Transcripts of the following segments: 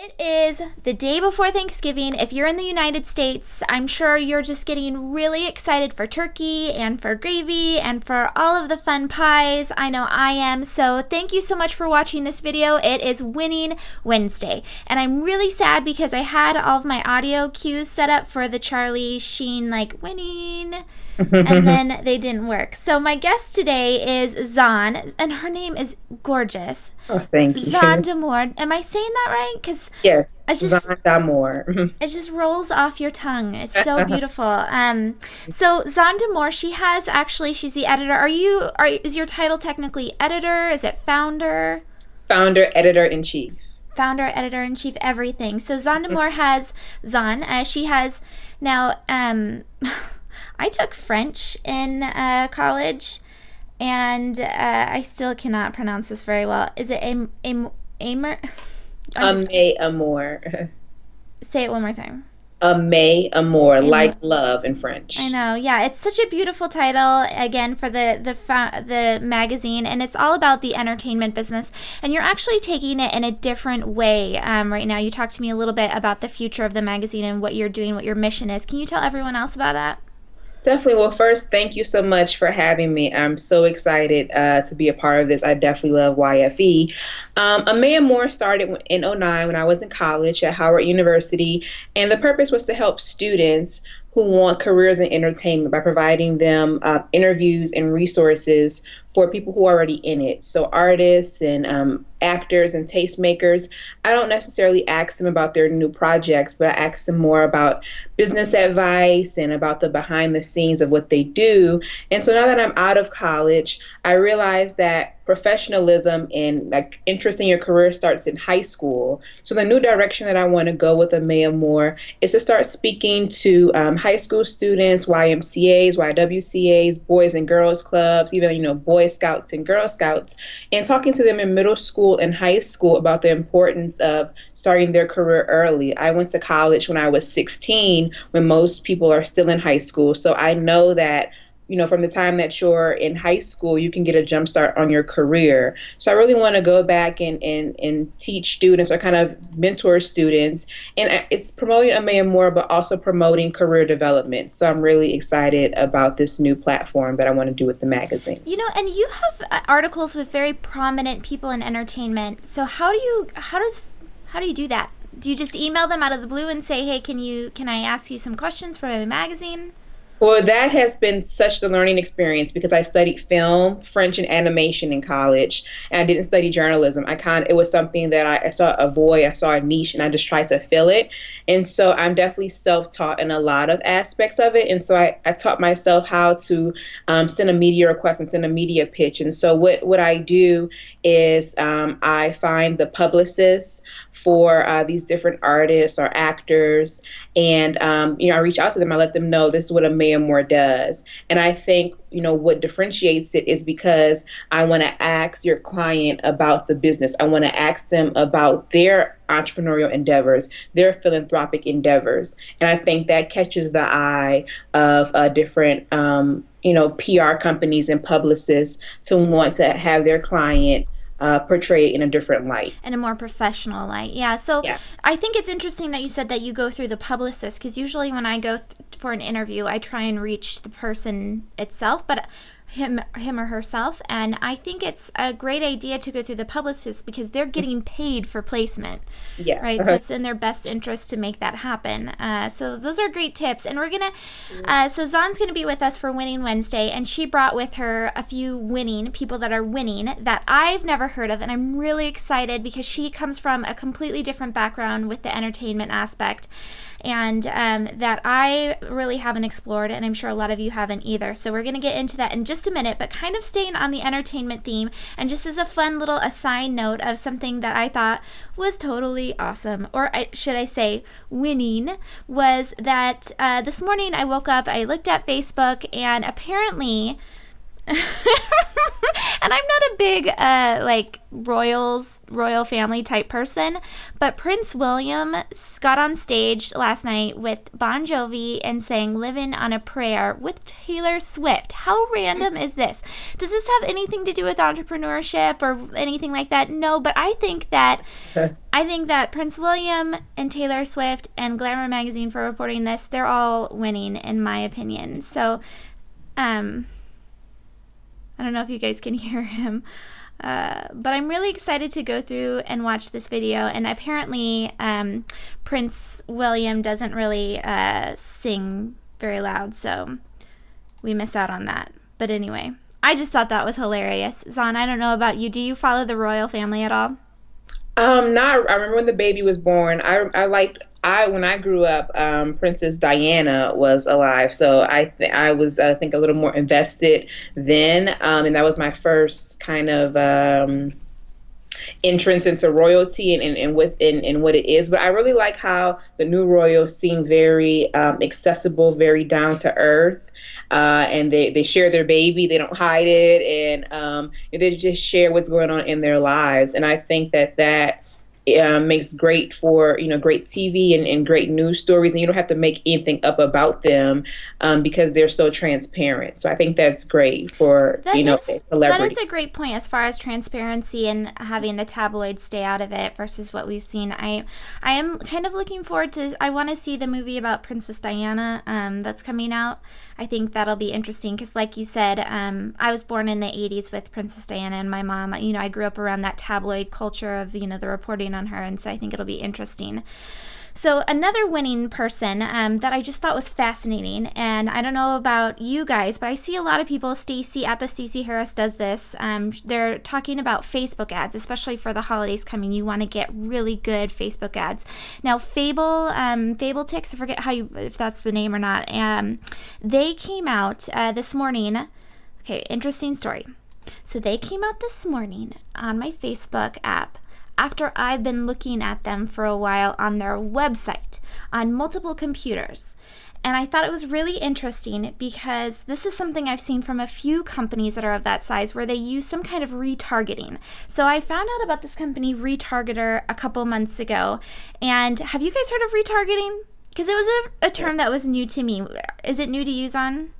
It is the day before Thanksgiving. If you're in the United States, I'm sure you're just getting really excited for turkey and for gravy and for all of the fun pies. I know I am. So thank you so much for watching this video. It is Winning Wednesday. And I'm really sad because I had all of my audio cues set up for the Charlie Sheen, like, winning. And then they didn't work. So my guest today is Zahn, and her name is gorgeous. Oh, thank you. Zahn D'Amour. Am I saying that right? Because Yes, I just Zahn D'Amour. it just rolls off your tongue. It's so beautiful. So Zahn D'Amour, she's the editor. Is your title technically editor? Is it founder? Founder, editor-in-chief. Founder, editor in chief, everything. So Zahn D'Amour has she has now. I took French in college, and I still cannot pronounce this very well. Is it Amer? Amour. Say it one more time. Amour, like love in French. I know, yeah. It's such a beautiful title, again, for the magazine, and it's all about the entertainment business. And you're actually taking it in a different way right now. You talked to me a little bit about the future of the magazine and what you're doing, what your mission is. Can you tell everyone else about that? Definitely. Well, first, thank you so much for having me. I'm so excited to be a part of this. I definitely love YFE. Amaya Moore started in '09 when I was in college at Howard University, and the purpose was to help students who want careers in entertainment by providing them interviews and resources for people who are already in it. So artists and actors and tastemakers, I don't necessarily ask them about their new projects, but I ask them more about business advice and about the behind the scenes of what they do. And so now that I'm out of college, I realize that professionalism and like interest in your career starts in high school. So the new direction that I want to go with Amaya Moore is to start speaking to high school students, YMCAs, YWCAs, Boys and Girls Clubs, even Boy Scouts and Girl Scouts, and talking to them in middle school and high school about the importance of starting their career early. I went to college when I was 16, when most people are still in high school. So I know that from the time that you're in high school, you can get a jump start on your career. So I really want to go back and teach students or kind of mentor students. And it's promoting Amaya Moore, but also promoting career development. So I'm really excited about this new platform that I want to do with the magazine. And you have articles with very prominent people in entertainment. So how do you do that? Do you just email them out of the blue and say, hey, can I ask you some questions for my magazine? Well, that has been such the learning experience because I studied film, French, and animation in college, and I didn't study journalism. It was something that I saw a void, I saw a niche, and I just tried to fill it. And so I'm definitely self-taught in a lot of aspects of it. And so I taught myself how to send a media request and send a media pitch. And so what I do is I find the publicists for these different artists or actors, and I reach out to them. I let them know this is what Amaya Moore does, and I think what differentiates it is because I want to ask your client about the business. I want to ask them about their entrepreneurial endeavors, their philanthropic endeavors, and I think that catches the eye of different PR companies and publicists to want to have their client portray it in a different light. In a more professional light. Yeah. So Yeah. I think it's interesting that you said that you go through the publicist, because usually when I go for an interview, I try and reach the person itself, but him or herself, and I think it's a great idea to go through the publicist because they're getting paid for placement. Yeah. Right. So it's in their best interest to make that happen. So those are great tips, and we're gonna so Zahn's gonna be with us for Winning Wednesday, and she brought with her a few people that are winning that I've never heard of, and I'm really excited because she comes from a completely different background with the entertainment aspect, and that I really haven't explored, and I'm sure a lot of you haven't either. So we're going to get into that in just a minute, but kind of staying on the entertainment theme, and just as a fun little aside note of something that I thought was totally awesome, or should I say winning, was that this morning I woke up, I looked at Facebook, and apparently And I'm not a big like royal family type person, but Prince William got on stage last night with Bon Jovi and sang "Livin' on a Prayer" with Taylor Swift. How random is this? Does this have anything to do with entrepreneurship or anything like that? No, but I think that Prince William and Taylor Swift and Glamour magazine for reporting this, they're all winning in my opinion. So I don't know if you guys can hear him. But I'm really excited to go through and watch this video. And apparently, Prince William doesn't really sing very loud, so we miss out on that. But anyway, I just thought that was hilarious. Zahn, I don't know about you. Do you follow the royal family at all? Not. I remember when the baby was born. I liked. I When I grew up, Princess Diana was alive, so I was, I think, a little more invested then, and that was my first kind of entrance into royalty and what it is. But I really like how the new royals seem very accessible, very down to earth. And they share their baby, they don't hide it, and they just share what's going on in their lives. And I think that makes great for great TV and great news stories, and you don't have to make anything up about them because they're so transparent. So I think that's great for That is celebrity. a great point as far as transparency and having the tabloids stay out of it versus what we've seen. I am kind of looking forward to. I want to see the movie about Princess Diana that's coming out. I think that'll be interesting because, like you said, I was born in the '80s with Princess Diana and my mom. I grew up around that tabloid culture of the reporting on her, and so I think it'll be interesting. So another winning person that I just thought was fascinating, and I don't know about you guys, but I see a lot of people. Stacey at the Stacey Harris does this. They're talking about Facebook ads, especially for the holidays coming. You want to get really good Facebook ads. Now, Fable Ticks, I forget if that's the name or not. They came out this morning. Okay, interesting story. So they came out this morning on my Facebook app after I've been looking at them for a while on their website on multiple computers. And I thought it was really interesting because this is something I've seen from a few companies that are of that size where they use some kind of retargeting. So I found out about this company, Retargeter, a couple months ago. And have you guys heard of retargeting? Because it was a term that was new to me. Is it new to use on?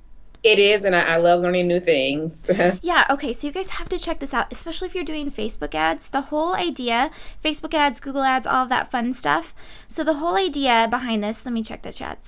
It is, and I love learning new things. Yeah, okay, so you guys have to check this out, especially if you're doing Facebook ads. The whole idea, Facebook ads, Google ads, all of that fun stuff. So the whole idea behind this, let me check the chat,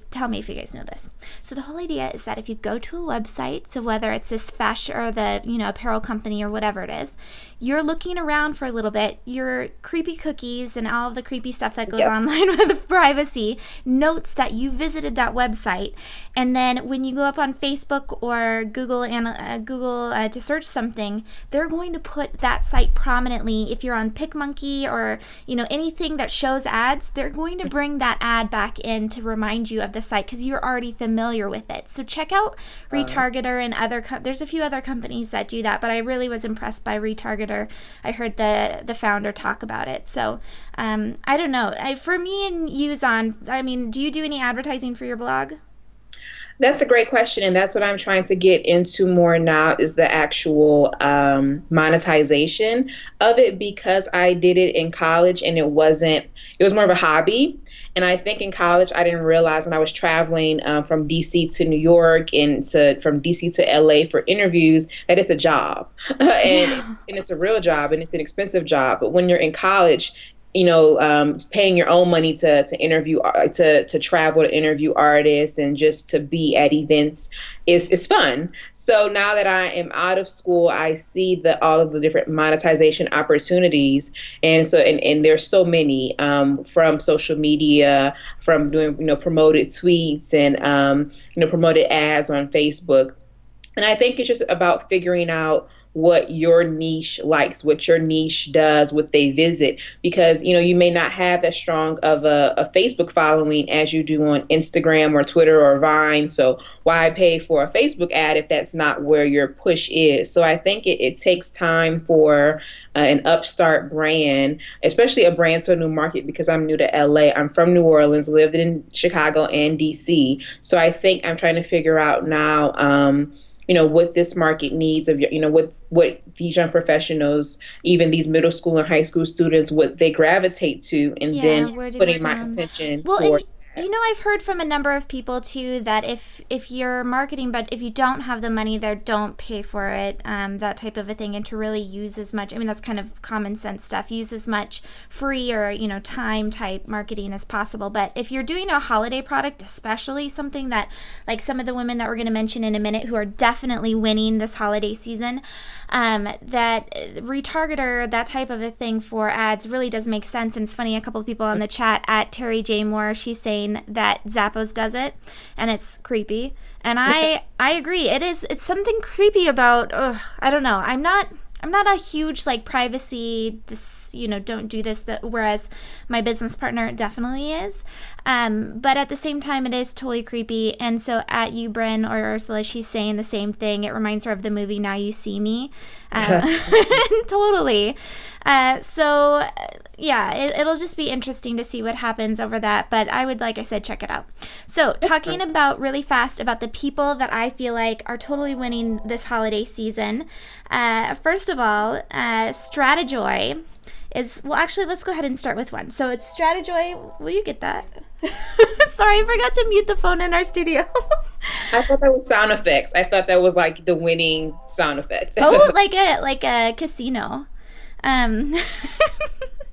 tell me if you guys know this. So the whole idea is that if you go to a website, so whether it's this fashion or the, apparel company or whatever it is, you're looking around for a little bit, your creepy cookies and all of the creepy stuff that goes Yep. online with privacy notes that you visited that website. And then when you go up on Facebook or Google to search something, they're going to put that site prominently. If you're on PicMonkey or anything that shows ads, they're going to bring that ad back in to remind you of the site because you're already familiar with it. So check out Retargeter and there's a few other companies that do that, but I really was impressed by Retargeter. I heard the founder talk about it. So I don't know. For me and you, Zon, do you do any advertising for your blog? That's a great question, and that's what I'm trying to get into more now is the actual monetization of it because I did it in college and it was more of a hobby. And I think in college I didn't realize when I was traveling from DC to New York and from DC to LA for interviews that it's a job, and it's a real job and it's an expensive job. But when you're in college, paying your own money to interview, to travel to interview artists and just to be at events is fun. So now that I am out of school, I see all of the different monetization opportunities, and there's so many from social media, from doing promoted tweets and promoted ads on Facebook. And I think it's just about figuring out what your niche likes, what your niche does, what they visit, because you may not have as strong of a Facebook following as you do on Instagram or Twitter or Vine. So why pay for a Facebook ad if that's not where your push is? So I think it takes time for an upstart brand, especially a brand to a new market, because I'm new to LA. I'm from New Orleans, lived in Chicago and DC. So I think I'm trying to figure out now what this market needs of, what these young professionals, even these middle school and high school students, what they gravitate to, and Yeah, then where to go putting my down. attention Well, and toward that. I've heard from a number of people too that if you're marketing, but if you don't have the money there, don't pay for it, that type of a thing, and to really use as much. I mean, that's kind of common sense stuff. Use as much free or time type marketing as possible. But if you're doing a holiday product, especially something that like some of the women that we're going to mention in a minute who are definitely winning this holiday season, that retargeter, that type of a thing for ads really does make sense. And it's funny, a couple of people on the chat at Terry J Moore, she's saying that Zappos does it, and it's creepy. And I agree. It's something creepy about. I don't know. I'm not a huge like privacy. This don't do this. Whereas my business partner definitely is. But at the same time, it is totally creepy. And so at you, Bryn or Ursula, she's saying the same thing. It reminds her of the movie Now You See Me. Totally. So yeah, it'll just be interesting to see what happens over that. But I would, like I said, check it out. So talking about really fast about the people that I feel like are totally winning this holiday season. First of all, Stratajoy is, well, actually, let's go ahead and start with one. So it's Stratajoy. Will you get that? Sorry, I forgot to mute the phone in our studio. I thought that was sound effects. I thought that was like the winning sound effect. Oh, like a casino.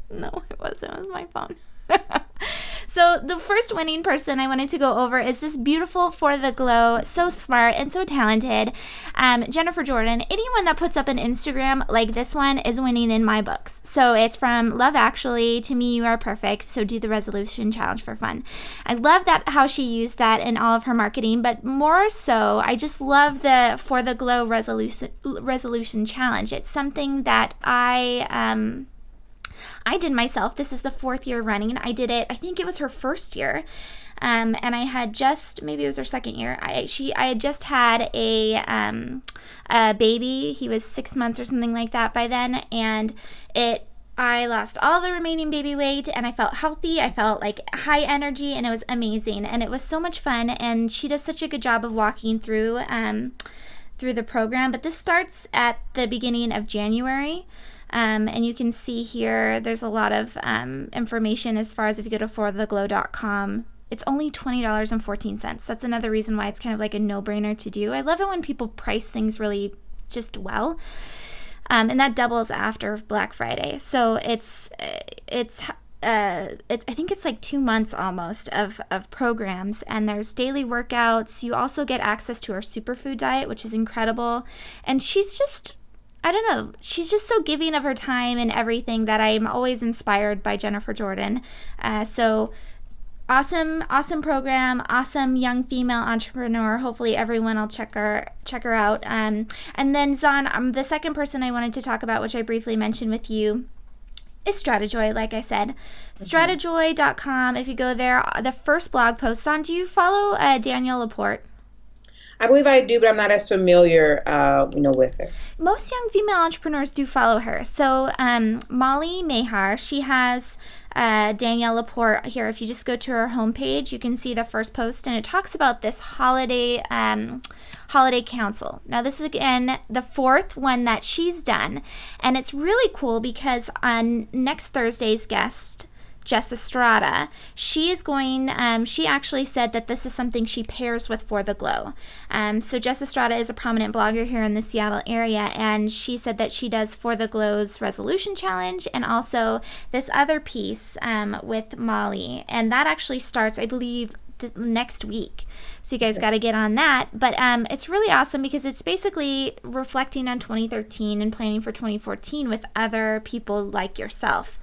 No, it wasn't. It was my phone. So the first winning person I wanted to go over is this beautiful For the Glow, so smart and so talented, Jennifer Jordan. Anyone that puts up an Instagram like this one is winning in my books. So it's from Love Actually, To Me You Are Perfect, So Do the Resolution Challenge for Fun. I love that how she used that in all of her marketing, but more so, I just love the For the Glow resolution challenge. It's something that I did myself. This is the 4th year running. I did it, I think it was her first year. And I had just, maybe it was her second year. I had just had a baby. He was 6 months or something like that by then. And I lost all the remaining baby weight and I felt healthy. I felt like high energy and it was amazing. And it was so much fun. And she does such a good job of walking through the program. But this starts at the beginning of January. And you can see here, there's a lot of information as far as if you go to fortheglow.com. It's only $20.14. That's another reason why it's kind of like a no-brainer to do. I love it when people price things really just well. And that doubles after Black Friday. So I think it's like 2 months almost of programs, and there's daily workouts. You also get access to her superfood diet, which is incredible. And she's just, I don't know, she's just so giving of her time and everything that I'm always inspired by Jennifer Jordan. So awesome program, awesome young female entrepreneur. Hopefully everyone will check her out. And then Zon, the second person I wanted to talk about, which I briefly mentioned with you, is Stratajoy, like I said. Stratajoy.com. If you go there, the first blog post. Zon, do you follow Danielle Laporte? I believe I do, but I'm not as familiar, with her. Most young female entrepreneurs do follow her. So Molly Mahar, she has Danielle Laporte here. If you just go to her homepage, you can see the first post, and it talks about this holiday council. Now, this is, again, the 4th one that she's done, and it's really cool because on next Thursday's guest, Jess Estrada, she actually said that this is something she pairs with For the Glow. So Jess Estrada is a prominent blogger here in the Seattle area, and she said that she does For the Glow's resolution challenge and also this other piece with Molly. And that actually starts, I believe, next week. So you guys got to get on that. But it's really awesome because it's basically reflecting on 2013 and planning for 2014 with other people like yourself.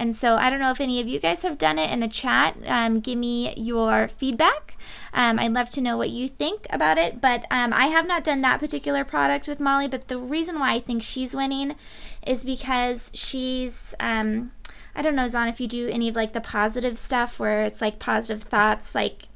And so I don't know if any of you guys have done it in the chat. Give me your feedback. I'd love to know what you think about it. But I have not done that particular product with Molly. But the reason why I think she's winning is because she's, I don't know, Zon, if you do any of like the positive stuff where it's like positive thoughts, like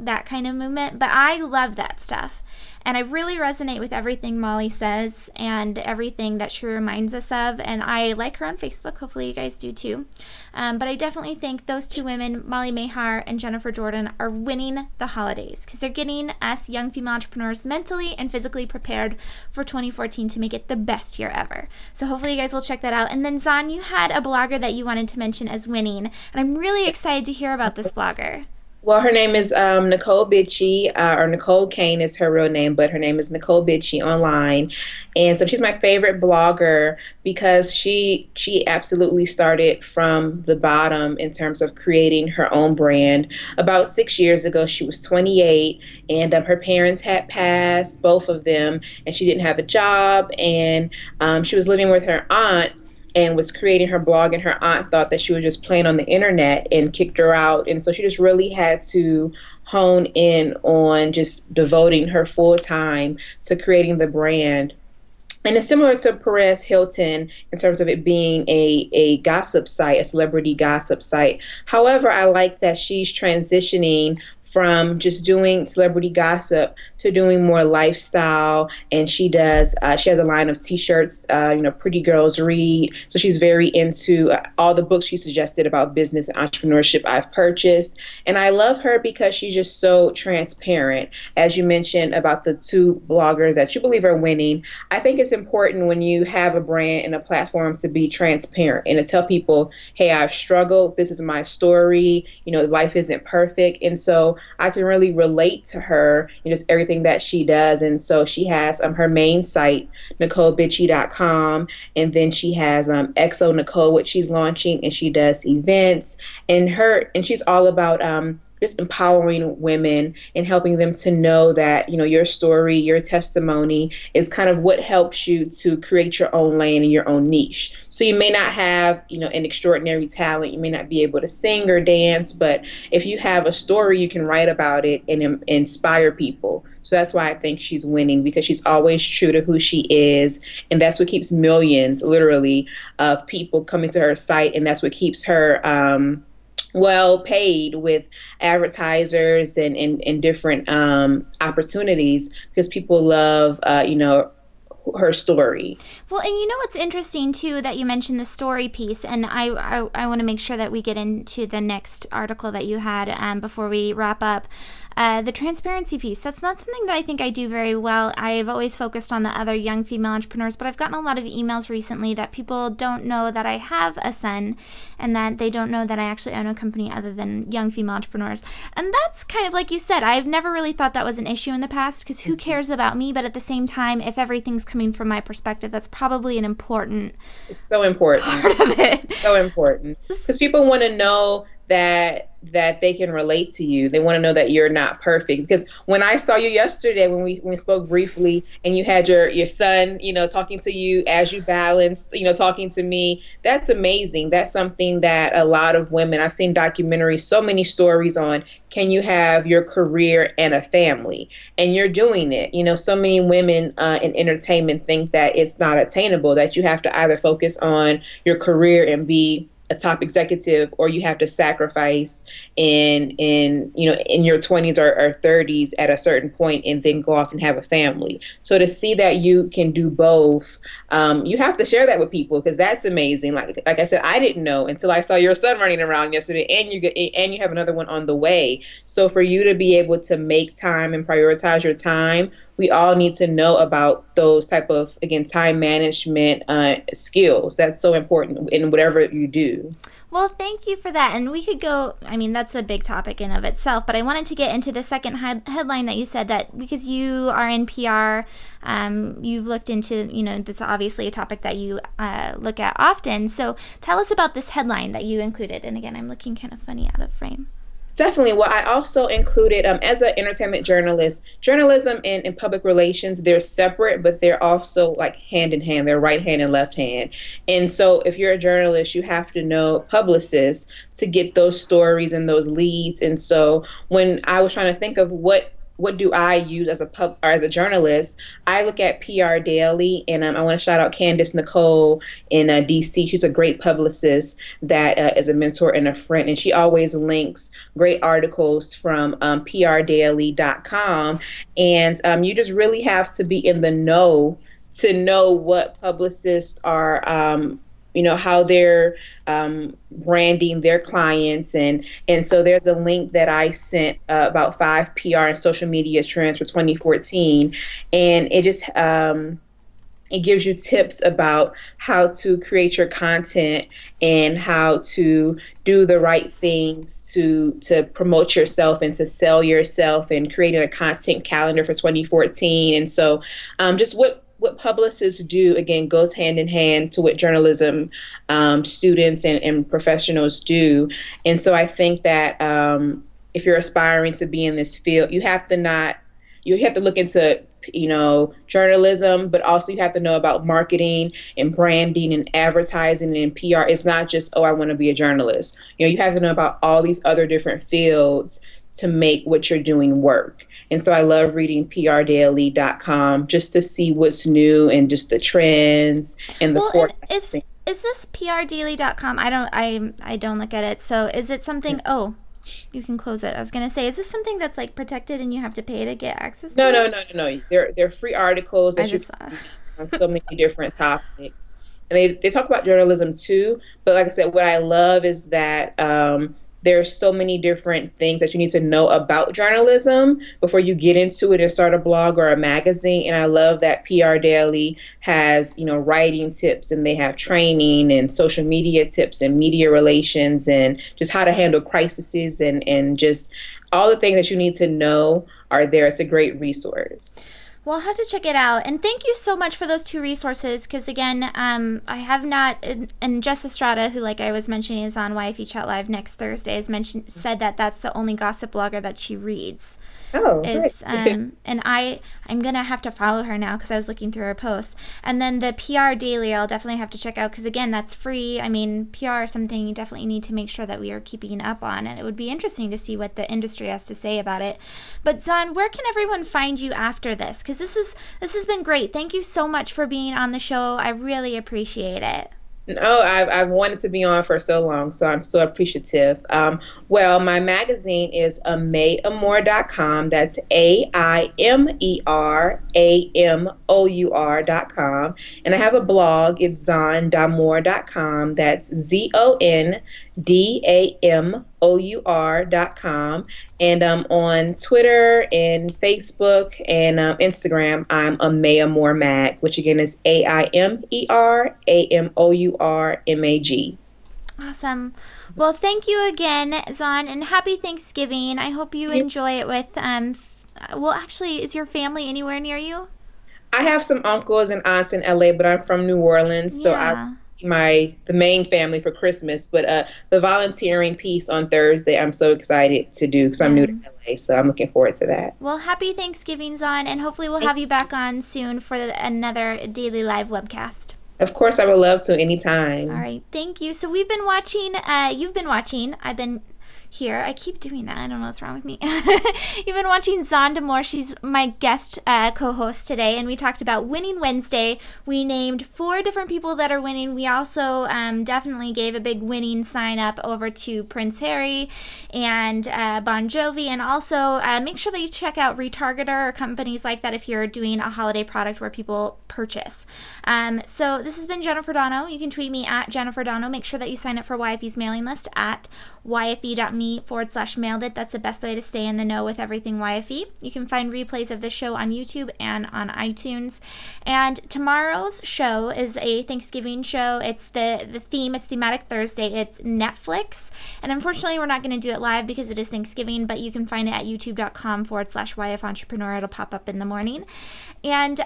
that kind of movement, but I love that stuff. And I really resonate with everything Molly says and everything that she reminds us of. And I like her on Facebook. Hopefully you guys do too. But I definitely think those two women, Molly Mahar and Jennifer Jordan, are winning the holidays because they're getting us young female entrepreneurs mentally and physically prepared for 2014 to make it the best year ever. So hopefully you guys will check that out. And then Zahn, you had a blogger that you wanted to mention as winning. And I'm really excited to hear about this blogger. Well, her name is Nicole Bitchie, or Nicole Kane is her real name, but her name is Nicole Bitchie online. And so she's my favorite blogger because she absolutely started from the bottom in terms of creating her own brand. About 6 years ago, she was 28, and her parents had passed, both of them, and she didn't have a job, and she was living with her aunt and was creating her blog, and her aunt thought that she was just playing on the internet and kicked her out. And so she just really had to hone in on just devoting her full time to creating the brand. And it's similar to Perez Hilton in terms of it being a gossip site, a celebrity gossip site. However, I like that she's transitioning from just doing celebrity gossip to doing more lifestyle. And she has a line of t-shirts, Pretty Girls Read. So she's very into all the books she suggested about business and entrepreneurship I've purchased. And I love her because she's just so transparent. As you mentioned about the two bloggers that you believe are winning, I think it's important when you have a brand and a platform to be transparent and to tell people, hey, I've struggled. This is my story. Life isn't perfect. And so I can really relate to her and just everything that she does. And so she has her main site, NicoleBitchie.com, and then she has XO Nicole, which she's launching, and she does events. And she's all about just empowering women and helping them to know that, your story, your testimony is kind of what helps you to create your own lane and your own niche. So you may not have, an extraordinary talent. You may not be able to sing or dance, but if you have a story, you can write about it and inspire people. So that's why I think she's winning, because she's always true to who she is. And that's what keeps millions, literally, of people coming to her site. And that's what keeps her, well paid with advertisers and different opportunities, because people love her story. Well, and what's interesting too that you mentioned the story piece, and I want to make sure that we get into the next article that you had before we wrap up. The transparency piece, that's not something that I think I do very well. I've always focused on the other young female entrepreneurs, but I've gotten a lot of emails recently that people don't know that I have a son and that they don't know that I actually own a company other than young female entrepreneurs. And that's kind of like you said, I've never really thought that was an issue in the past, because who cares about me? But at the same time, if everything's coming from my perspective, that's probably an important It's so important. part of it. So important, because people want to know that they can relate to you. They want to know that you're not perfect. Because when I saw you yesterday, when we spoke briefly, and you had your son, talking to you as you balanced, talking to me, that's amazing. That's something that a lot of women, I've seen documentaries, so many stories on, can you have your career and a family? And you're doing it. So many women in entertainment think that it's not attainable, that you have to either focus on your career and be a top executive, or you have to sacrifice in your 20s or 30s at a certain point and then go off and have a family. So to see that you can do both, you have to share that with people, because that's amazing. Like I said, I didn't know until I saw your son running around yesterday, and you have another one on the way. So for you to be able to make time and prioritize your time, we all need to know about those type of, again, time management skills. That's so important in whatever you do. Well, thank you for that. And we could go, that's a big topic in of itself, but I wanted to get into the second headline that you said, that because you are in PR, you've looked into, that's obviously a topic that you look at often. So tell us about this headline that you included. And again, I'm looking kind of funny out of frame. Definitely. Well, I also included, as an entertainment journalist, journalism and public relations, they're separate, but they're also like hand in hand. They're right hand and left hand. And so if you're a journalist, you have to know publicists to get those stories and those leads. And so when I was trying to think of what what do I use as a or as a journalist? I look at PR Daily, and I want to shout out Candace Nicole in DC. She's a great publicist that is a mentor and a friend, and she always links great articles from prdaily.com. And you just really have to be in the know to know what publicists are. How they're branding their clients, and so there's a link that I sent about 5 PR and social media trends for 2014, and it gives you tips about how to create your content and how to do the right things to promote yourself and to sell yourself, and creating a content calendar for 2014. And so just what publicists do, again, goes hand in hand to what journalism students and professionals do. And so I think that if you're aspiring to be in this field, you have to look into journalism, but also you have to know about marketing and branding and advertising and PR. It's not just, oh, I want to be a journalist. You have to know about all these other different fields to make what you're doing work. And so I love reading prdaily.com just to see what's new and just the trends and the forecasting. Is this prdaily.com? I don't look at it. So is it something? Oh, you can close it. I was gonna say, is this something that's like protected and you have to pay to get access to? No. They're free articles that you can read on so many different topics. And they talk about journalism too. But like I said, what I love is that there's so many different things that you need to know about journalism before you get into it and start a blog or a magazine. And I love that PR Daily has, writing tips, and they have training and social media tips and media relations and just how to handle crises, and just all the things that you need to know are there. It's a great resource. Well, I'll have to check it out. And thank you so much for those 2 resources, because again, I have not, and Jess Estrada, who, like I was mentioning, is on YFE Chat Live next Thursday, said that that's the only gossip blogger that she reads. Oh, and I'm gonna have to follow her now because I was looking through her posts. And then the PR Daily, I'll definitely have to check out, because again, that's free. I mean, PR is something you definitely need to make sure that we are keeping up on, and it would be interesting to see what the industry has to say about it. But Zon, where can everyone find you after this? Because this has been great. Thank you so much for being on the show. I really appreciate it. No, I've wanted to be on for so long, so I'm so appreciative. Well, my magazine is AimeAmour.com. That's AIMERAMOUR.com. And I have a blog. It's zondamour.com. That's ZONDAMOUR.com. And on Twitter and Facebook and Instagram, I'm Ameamour Mag, which again is AIMERAMOURMAG. Awesome. Well, thank you again, Zon, and happy Thanksgiving. I hope you enjoy it with, well, actually, is your family anywhere near you? I have some uncles and aunts in LA, but I'm from New Orleans, so I see the main family for Christmas. But the volunteering piece on Thursday, I'm so excited to do because I'm new to LA, so I'm looking forward to that. Well, happy Thanksgiving, Zon, and hopefully we'll have you back on soon for another daily live webcast. Of course, I would love to anytime. All right, thank you. So we've been watching, you've been watching, I've been here. I keep doing that. I don't know what's wrong with me. You've been watching Zon D'Amour. She's my guest co-host today, and we talked about Winning Wednesday. We named 4 different people that are winning. We also definitely gave a big winning sign up over to Prince Harry and Bon Jovi, and also make sure that you check out Retargeter or companies like that if you're doing a holiday product where people purchase. So this has been Jennifer Dono. You can tweet me at Jennifer Dono. Make sure that you sign up for YFE's mailing list at yfe.me/mailed it. That's the best way to stay in the know with everything YFE. You can find replays of the show on YouTube and on iTunes. And tomorrow's show is a Thanksgiving show. It's the theme, it's Thematic Thursday. It's Netflix. And unfortunately, we're not going to do it live because it is Thanksgiving, but you can find it at youtube.com/YF Entrepreneur. It'll pop up in the morning. And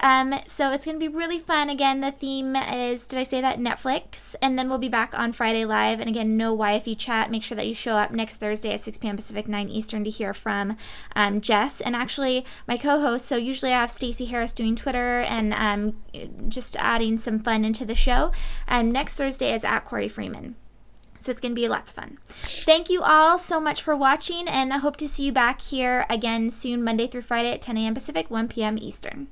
so it's going to be really fun. Again, the theme is, did I say that? Netflix. And then we'll be back on Friday live. And again, no YFE chat. Make sure that you show up next Thursday at 6 p.m. Pacific, 9 Eastern to hear from Jess. And actually, my co-host, so usually I have Stacey Harris doing Twitter and just adding some fun into the show. Next Thursday is at Corey Freeman. So it's going to be lots of fun. Thank you all so much for watching, and I hope to see you back here again soon, Monday through Friday at 10 a.m. Pacific, 1 p.m. Eastern.